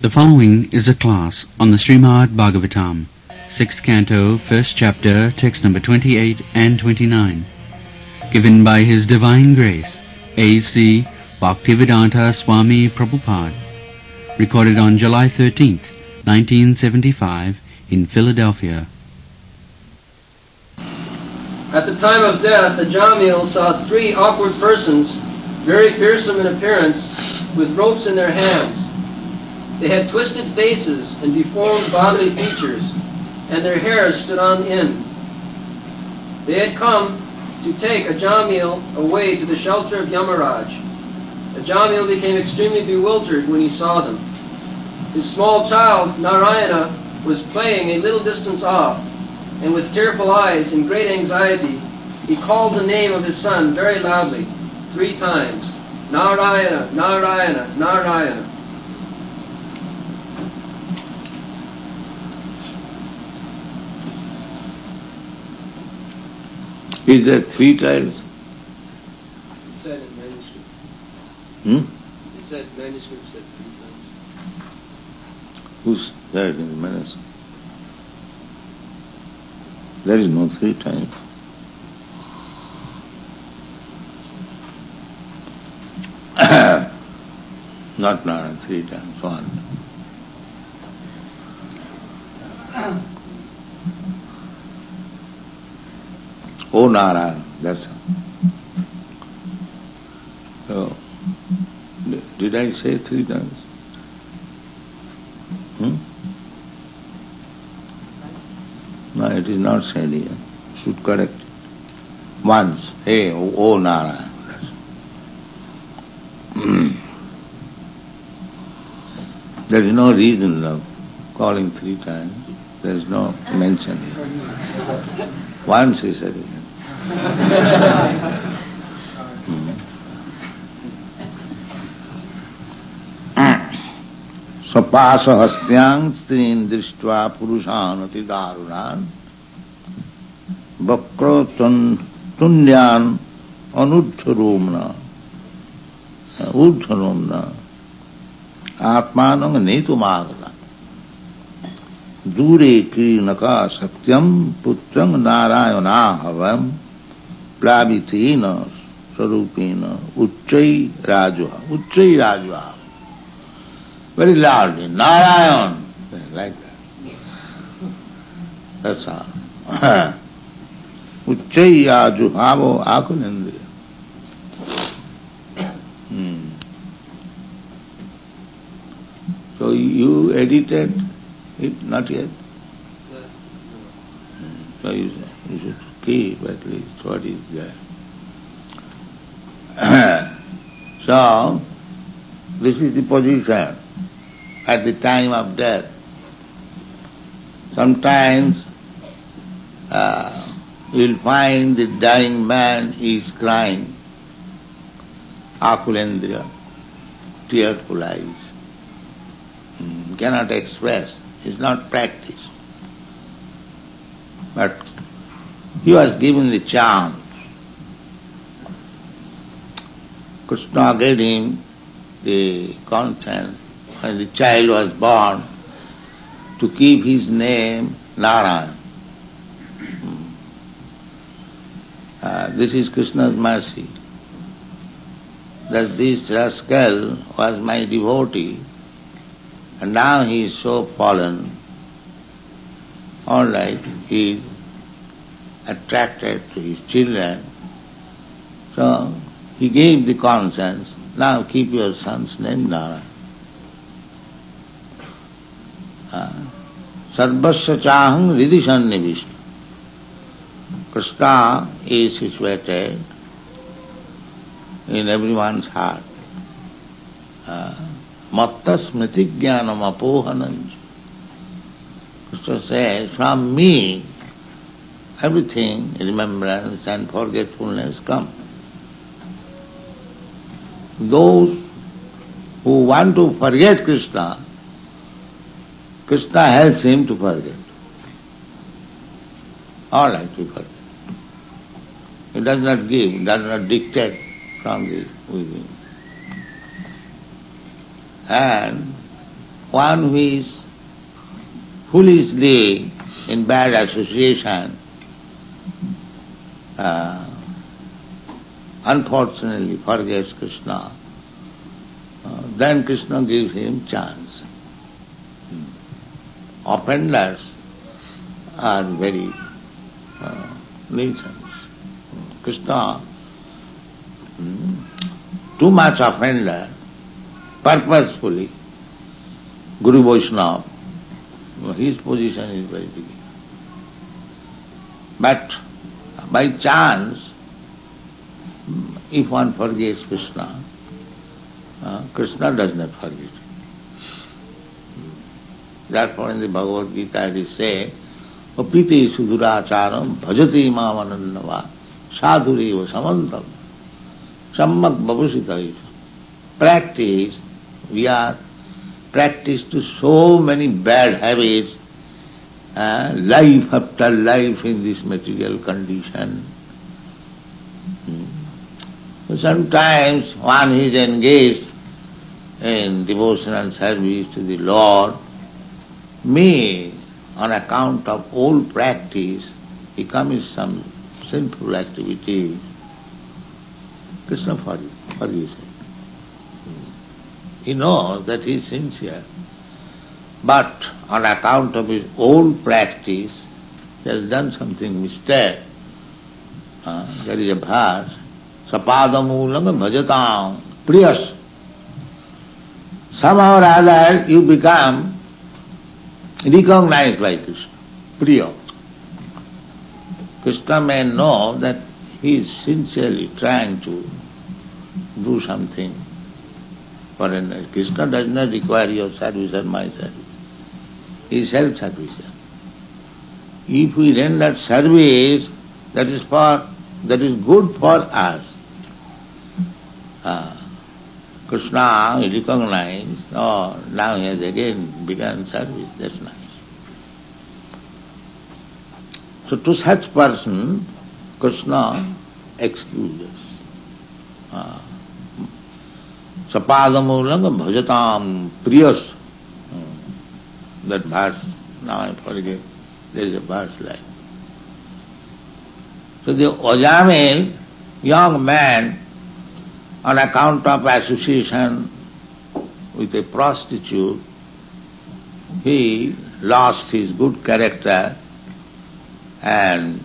The following is a class on the Srimad Bhagavatam, 6th Canto, 1st Chapter, text number 28 and 29, given by His Divine Grace, A.C. Bhaktivedanta Swami Prabhupada, recorded on July 13th, 1975, in Philadelphia. At the time of death, Ajamil saw three awkward persons, very fearsome in appearance, with ropes in their hands. They had twisted faces and deformed bodily features, and their hairs stood on end. They had come to take Ajamil away to the shelter of Yamaraj. Ajamil became extremely bewildered when he saw them. His small child, Narayana, was playing a little distance off, and with tearful eyes and great anxiety, he called the name of his son very loudly, 3 times, Narayana, Narayana, Narayana. Is that 3 times? It said in manuscript. It said, manuscript said 3 times. Who's that in the manuscript? There is no 3 times. Not Narayan, 3 times, 1. Oh Narayan, that's all. So, did I say 3 times? No, it is not said here. Should correct it. Once, hey, oh Narayan. There is no reason of calling 3 times. There is no mention here. Once he said it. Sapasa hastyang strin drishtva purushan ati darunan vakra tundyan anudharomna atmanang netumagata dure kirinaka satyam putrang narayana havam plavitena sarupena uchai rajuha. Very loudly, Narayan, like that. That's all. Uchchaya juhavo akunendriya. So you edited it, not yet? So you should keep at least what is there. So, this is the position at the time of death. Sometimes you will find the dying man is crying, akulendriya, tearful eyes. Cannot express, it's not practice. But he was given the chance. Krishna gave him the consent when the child was born to keep his name Narayan. This is Krishna's mercy. That this rascal was my devotee and now he is so fallen. All right, he is attracted to his children. So he gave the consent, now keep your son's name Narayan. Sarvasya chaham ridishan nivishna. Krishna is situated in everyone's heart. Matta smriti jnanam apohananj. Krishna says, from me everything, remembrance and forgetfulness come. Those who want to forget Krishna, Krishna helps him to forget. All right, to forget. He does not give, does not dictate from the within. And one who is foolishly in bad association, unfortunately forgets Krishna, then Krishna gives him chance. Offenders are very nuisance. Krishna, too much offender, purposefully, Guru Vaishnava, his position is very big. But by chance, if one forgets Krishna, Krishna does not forget. Therefore in the Bhagavad Gita it is said, Apite suduracharam bhajati mamanannava sadhureva samantam sammak bhavusita. Practice, we are practiced to so many bad habits, life after life in this material condition. Sometimes one is engaged in devotional service to the Lord, may, on account of old practice, he commits some sinful activity. Krishna forgives him. He knows that he is sincere, but on account of his old practice, he has done something mistake. There is a verse, Sapadamulam bhajatam priyas. Somehow or other you become recognized by Krishna, priya. Krishna may know that he is sincerely trying to do something for another. Krishna does not require your service or my service. He is self-service. If we render service, that is good for us. Krishna recognized, now he has again begun service, that's nice. So to such person, Krishna excuses. Sapadamulam bhajatam priyas. That verse, now I forget, there is a verse like. So the Ajamil, young man, on account of association with a prostitute, he lost his good character and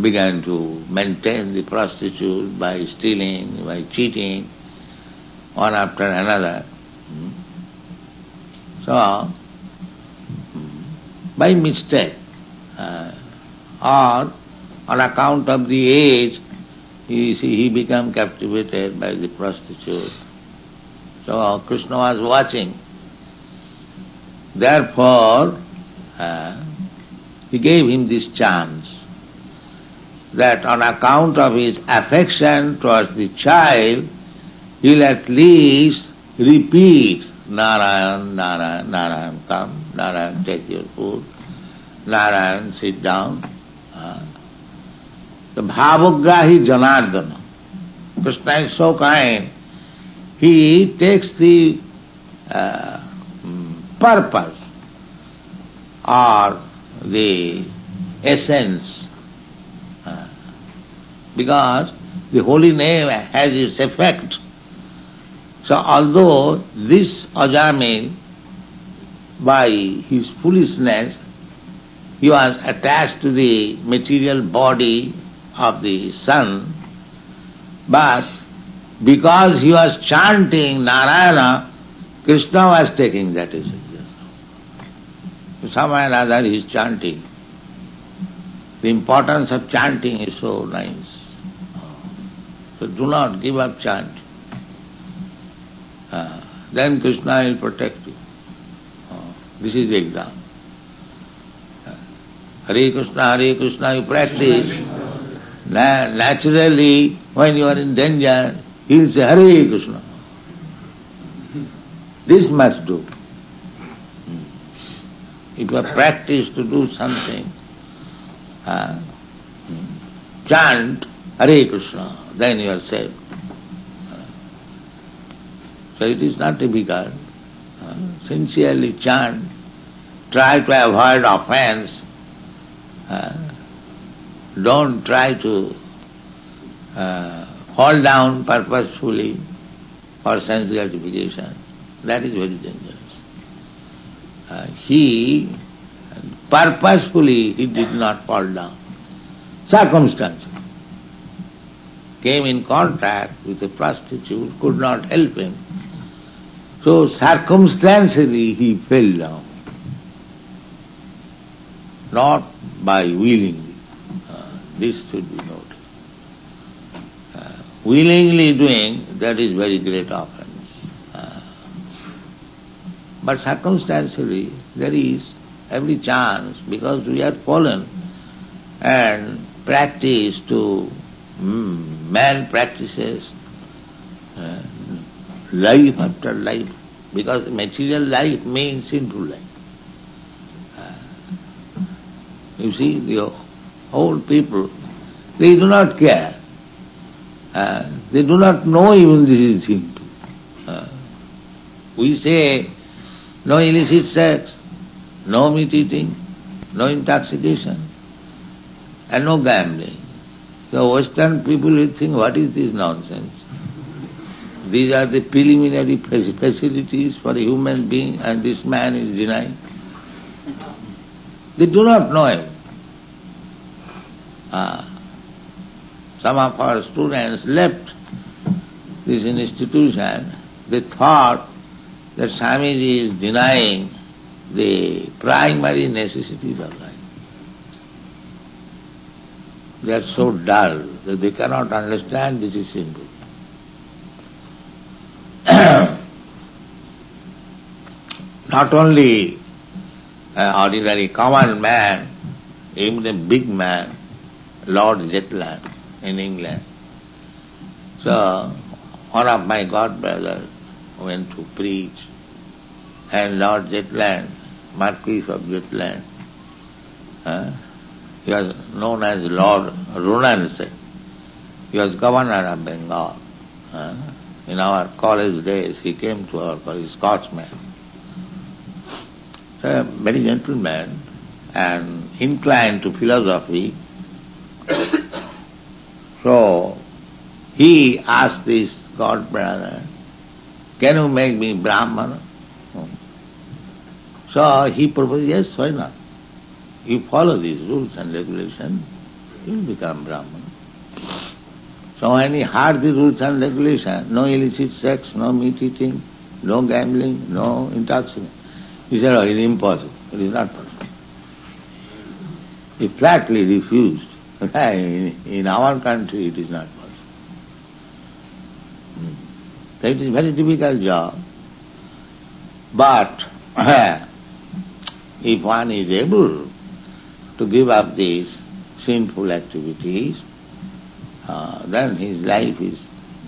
began to maintain the prostitute by stealing, by cheating, one after another. So, by mistake or on account of the age, he became captivated by the prostitute. So Krishna was watching. Therefore, he gave him this chance that on account of his affection towards the child, he will at least repeat Narayan, Narayan, Narayan, come, Narayan, take your food, Narayan, sit down. The Bhavagrahi Janardana. Krishna is so kind, he takes the purpose or the essence, because the holy name has its effect. So although this Ajamil, by his foolishness, he was attached to the material body of the sun, but because he was chanting Narayana, Krishna was taking that as somehow or other he is chanting. The importance of chanting is so nice. So do not give up chanting. Then Krishna will protect you. This is the example. Hare Krishna, you practice. Naturally, when you are in danger, he will say, Hare Krishna. This must do. If you have practiced to do something, chant Hare Krishna, then you are saved. So it is not difficult. sincerely chant, try to avoid offense, don't try to fall down purposefully for sense gratification. That is very dangerous. He purposefully did not fall down. Circumstances came in contact with a prostitute, could not help him. So circumstantially he fell down, not by willingly. This should be noted. Willingly doing, that is very great offense. But circumstantially there is every chance, because we are fallen and practice to man practices life after life, because material life means sinful life. You see, the whole people, they do not care. They do not know even this is sinful. We say no illicit sex, no meat eating, no intoxication, and no gambling. So Western people will think, what is this nonsense? These are the preliminary facilities for a human being, and this man is denying. They do not know him. Some of our students left this institution. They thought that Swamiji is denying the primary necessities of life. They are so dull that they cannot understand this is simple. Not only an ordinary common man, even a big man, Lord Zetland in England. So, one of my godbrothers went to preach, and Lord Zetland, Marquis of Zetland, he was known as Lord Runanse. He was governor of Bengal. In our college days, he came to our college, Scotsman. So, a very gentleman and inclined to philosophy. So, he asked this godbrother, can you make me Brahmana? So he proposed, yes, why not? You follow these rules and regulations, you will become Brahmana. So when he heard the rules and regulations, no illicit sex, no meat eating, no gambling, no intoxication, he said, oh, it is impossible, it is not possible. He flatly refused. In our country it is not possible. So it is a very difficult job. But if one is able to give up these sinful activities, then his life is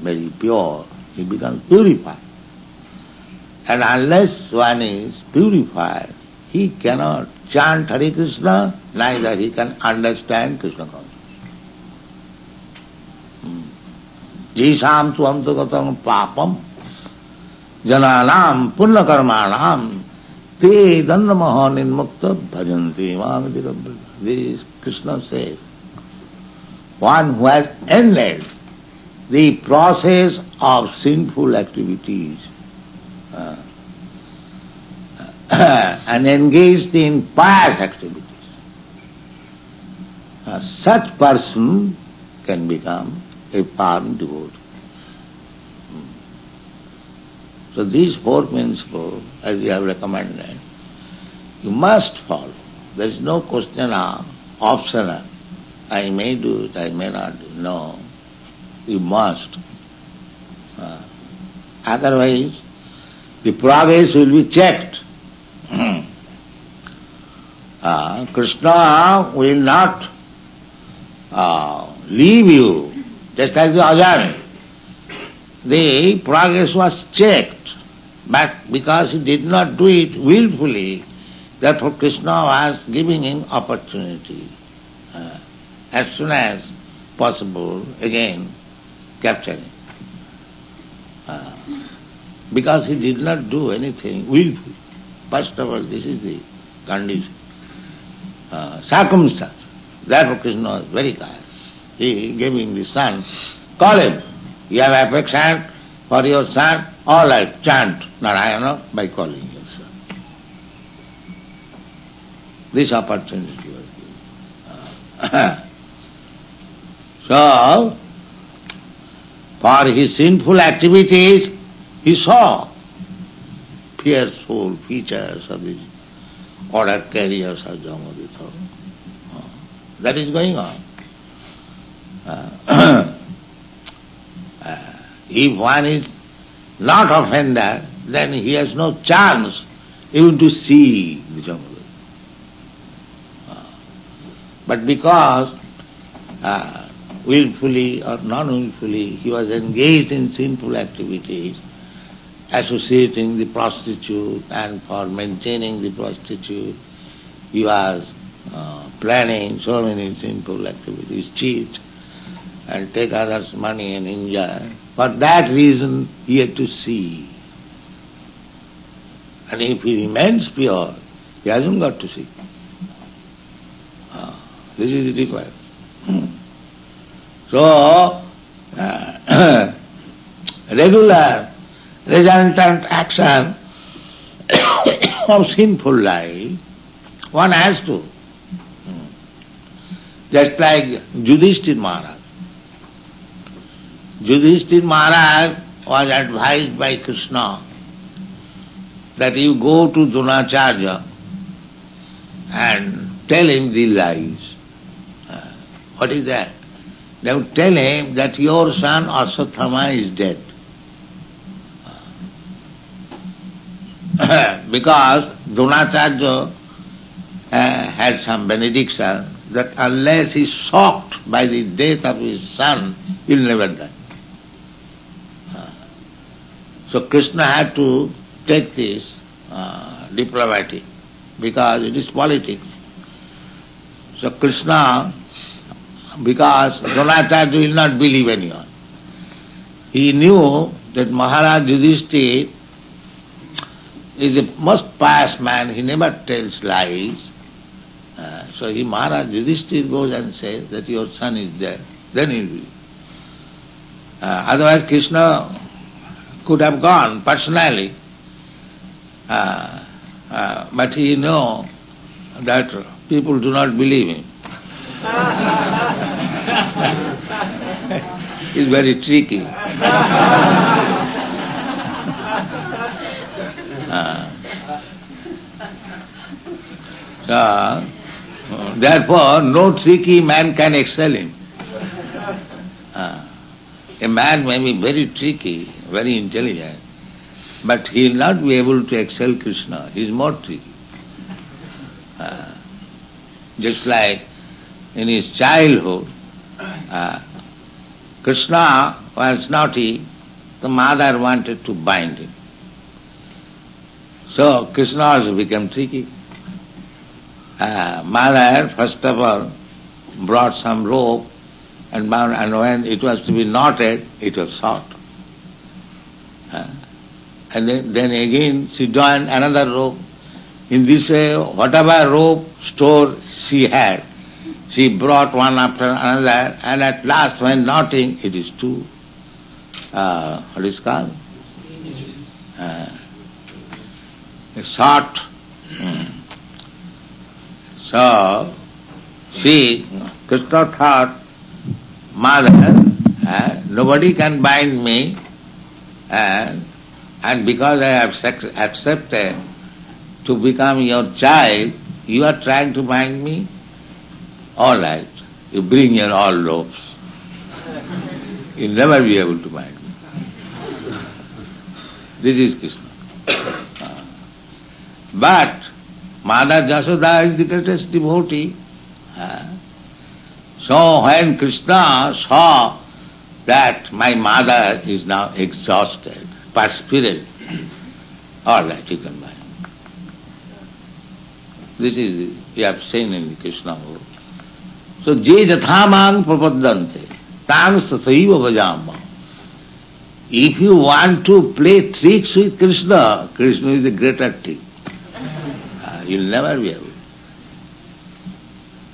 very pure. He becomes purified. And unless one is purified, he cannot chant Hare Krishna, neither he can understand Krishna consciousness. Jisham tu antagatam papam jananam punya karmanam te dandamaha nirmukta bhajanti mamadiram. This Krishna says, one who has ended the process of sinful activities and engaged in pious activities, such person can become a firm devotee. So these four principles, as we have recommended, you must follow. There is no question of optional. I may do it, I may not do it. No, you must. Otherwise, the progress will be checked. Krishna will not leave you, just like the Ajahn. The progress was checked, but because he did not do it willfully, therefore Krishna was giving him opportunity. As soon as possible, again capturing. Because he did not do anything willfully. First of all, this is the condition, circumstance. Therefore Krishna was very kind. He gave him the son. Call him. You have affection for your son, all right, chant Narayana by calling your son. This opportunity was given. So, for his sinful activities, he saw fearful features of these order carriers of Jamadutha. That is going on. If one is not offender, then he has no chance even to see the Jamadutha. But because willfully or non-willfully he was engaged in sinful activities, associating the prostitute, and for maintaining the prostitute he was planning so many sinful activities, cheat and take others' money and enjoy. For that reason he had to see. And if he remains pure, he hasn't got to see. This is required. So, regular resultant action of sinful life, one has to. Just like Yudhishthira Maharaj. Yudhishthira Maharaj was advised by Krishna that you go to Dronacharya and tell him the lies. What is that? They would tell him that your son Aswathama is dead. Because Dronacharya had some benediction that unless he is shocked by the death of his son, he will never die. So Krishna had to take this diplomatic, because it is politics. So Krishna, because Dronacharya will not believe anyone, he knew that Maharaj Yudhishthira is a most pious man, he never tells lies. So Maharaj Yudhishthira goes and says that your son is dead, then he will believe. Otherwise Krishna could have gone personally, but he knows that people do not believe him. He's very tricky. So, therefore, no tricky man can excel him. A man may be very tricky, very intelligent, but he will not be able to excel Krishna. He is more tricky. Just like in his childhood, Krishna was naughty, the mother wanted to bind him. So Krishna also became tricky. Mother, first of all, brought some rope and bound, and when it was to be knotted, it was short. And then again she joined another rope. In this way, whatever rope store she had, she brought one after another, and at last when knotting, it is two, what is called? A short. So, Krishna thought, Mother, nobody can bind me, and because I have accepted to become your child, you are trying to bind me? All right, you bring your all ropes. You'll never be able to bind me. This is Krishna. But Mother Jasoda is the greatest devotee. So when Krishna saw that my mother is now exhausted, perspired, all right, you can bind me. This is, we have seen in the Krishna book. So, je jathamang prapaddante, tang tathaiva vajama. If you want to play tricks with Krishna, Krishna is a greater trick. You'll never be able.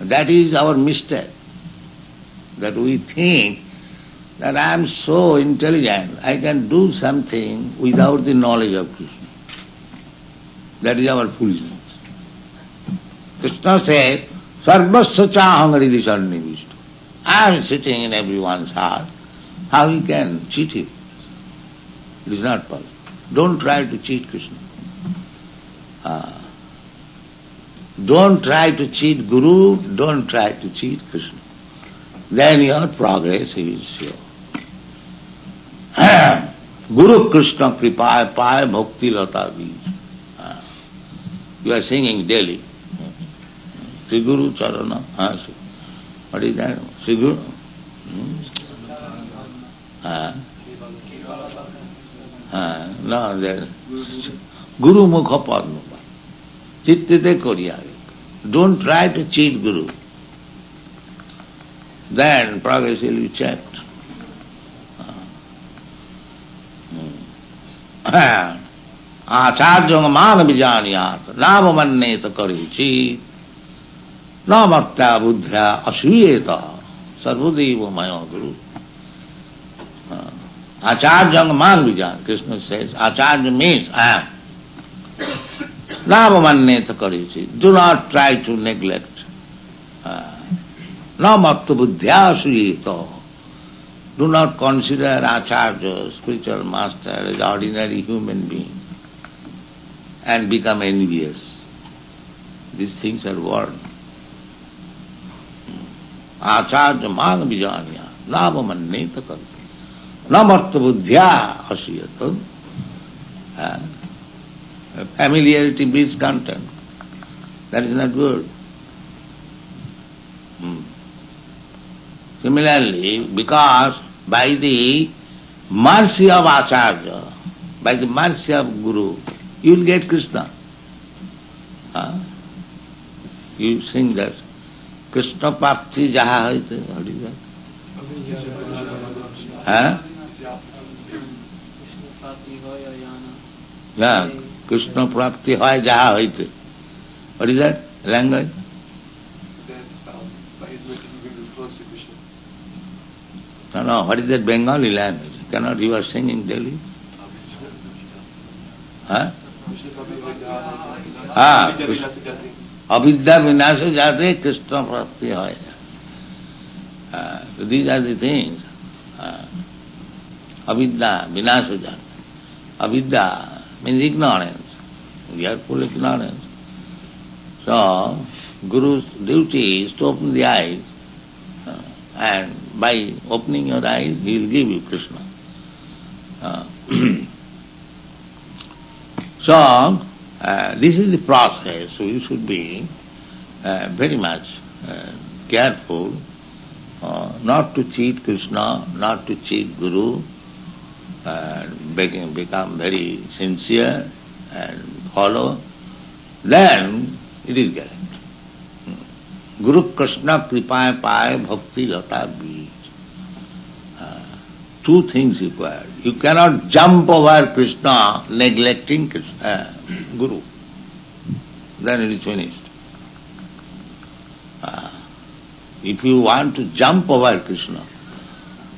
That is our mistake, that we think that I am so intelligent, I can do something without the knowledge of Krishna. That is our foolishness. Krishna said, Sarvasya chaham hridhi sannivishto. I am sitting in everyone's heart. How you can cheat him? It is not possible. Don't try to cheat Krishna. Don't try to cheat Guru, don't try to cheat Krishna. Then your progress is sure. Guru Krishna kripaya paya bhakti lata bij. You are singing daily. Sri Guru Charana. What is that? Sri Guru? No, there. Guru Mukha Padma. Chittite Koriya. Don't try to cheat Guru. Then progress will be checked. Acharya man vijaniyat navamanneta karichi namatta buddhya asuyeta sarvadeva maya guru. Acharya man vijan, Krishna says, Acharya means I am. Navamanneta karichi, do not try to neglect. Namatta buddhya asuyeta. Do not consider Acharya, spiritual master, as ordinary human being and become envious. These things are worn. Acharya man vijanya, navamanneta kari. Namartha buddhya asiyata. Familiarity breeds contempt. That is not good. Similarly, because by the mercy of Acharya, by the mercy of Guru, you will get Krishna. You sing that. Krishna Prapti Jaha Haite. What is that? Yeah, Krishna Prapti Hoy Jaha Haite. What is that language? No, what is that Bengali language? Cannot you are singing daily? Avidya vinasa jate Krishna prapti hoya. So these are the things. Avidya vinasa jate. Avidya means ignorance. We are full of ignorance. So, Guru's duty is to open the eyes, and by opening your eyes, he will give you Krishna. So, this is the process, so you should be very much careful not to cheat Krishna, not to cheat Guru, become very sincere and follow, then it is guaranteed. Guru Krishna kripaya paya bhakti lata bij. Two things required. You cannot jump over Krishna neglecting Krishna, Guru. Then it is finished. If you want to jump over Krishna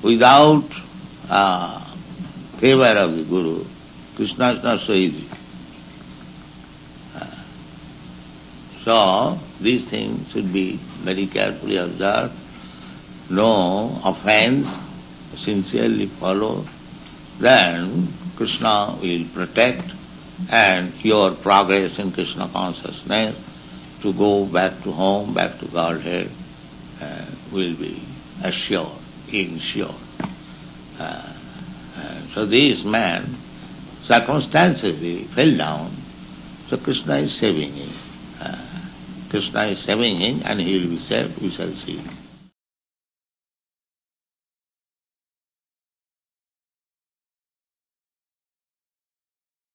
without favor of the Guru, Krishna is not so easy. So, these things should be very carefully observed. No offense, sincerely follow, then Krishna will protect and your progress in Krishna consciousness to go back to home, back to Godhead, will be assured, ensured. So this man circumstantially fell down, so Krishna is saving him. Krishna is saving him and he will be saved, we shall see.